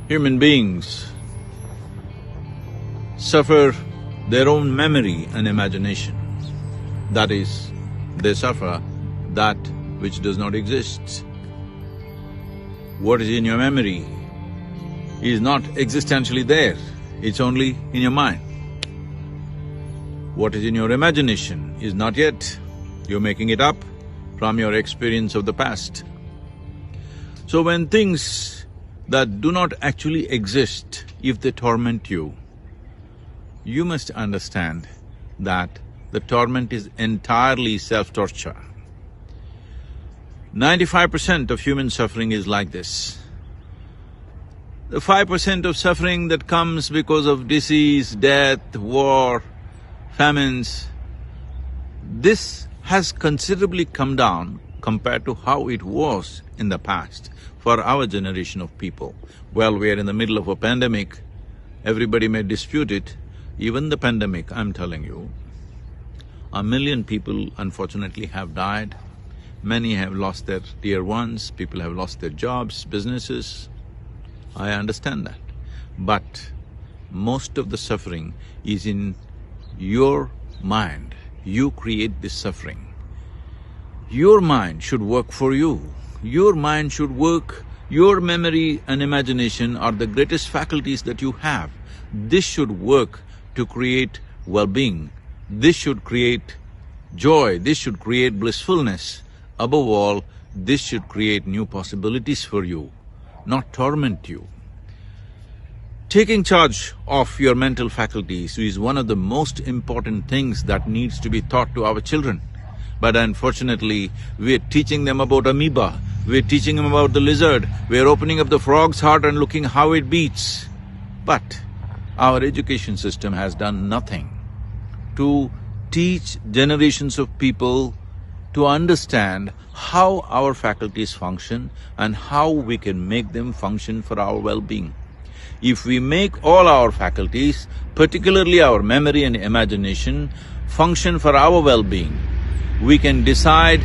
Human beings suffer their own memory and imagination. That is, they suffer that which does not exist. What is in your memory is not existentially there, it's only in your mind. What is in your imagination is not yet, you're making it up from your experience of the past. So when things that do not actually exist, if they torment you, you must understand that the torment is entirely self-torture. 95% of human suffering is like this. The 5% of suffering that comes because of disease, death, war, famines, this has considerably come down compared to how it was in the past for our generation of people. Well, we are in the middle of a pandemic, everybody may dispute it, even the pandemic, I'm telling you, 1 million people unfortunately have died, many have lost their dear ones, people have lost their jobs, businesses. I understand that. But most of the suffering is in your mind. You create this suffering. Your mind should work for you. Your mind should work, your memory and imagination are the greatest faculties that you have. This should work to create well-being. This should create joy, this should create blissfulness. Above all, this should create new possibilities for you, not torment you. Taking charge of your mental faculties is one of the most important things that needs to be taught to our children. But unfortunately, we're teaching them about amoeba, we're teaching them about the lizard, we're opening up the frog's heart and looking how it beats. But our education system has done nothing to teach generations of people to understand how our faculties function and how we can make them function for our well-being. If we make all our faculties, particularly our memory and imagination, function for our well-being, we can decide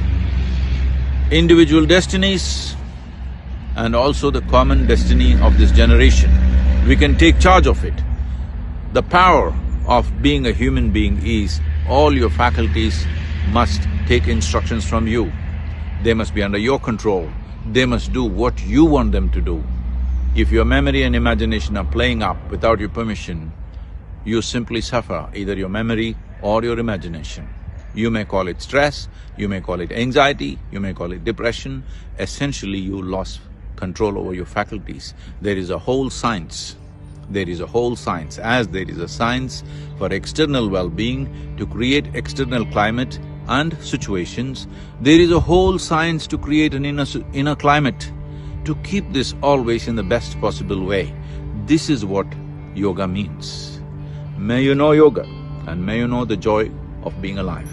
individual destinies and also the common destiny of this generation. We can take charge of it. The power of being a human being is all your faculties must take instructions from you. They must be under your control. They must do what you want them to do. If your memory and imagination are playing up without your permission, you simply suffer either your memory or your imagination. You may call it stress, you may call it anxiety, you may call it depression. Essentially, you lost control over your faculties. There is a whole science. There is a whole science. As there is a science for external well-being, to create external climate and situations, there is a whole science to create an inner climate, to keep this always in the best possible way. This is what yoga means. May you know yoga and may you know the joy of being alive.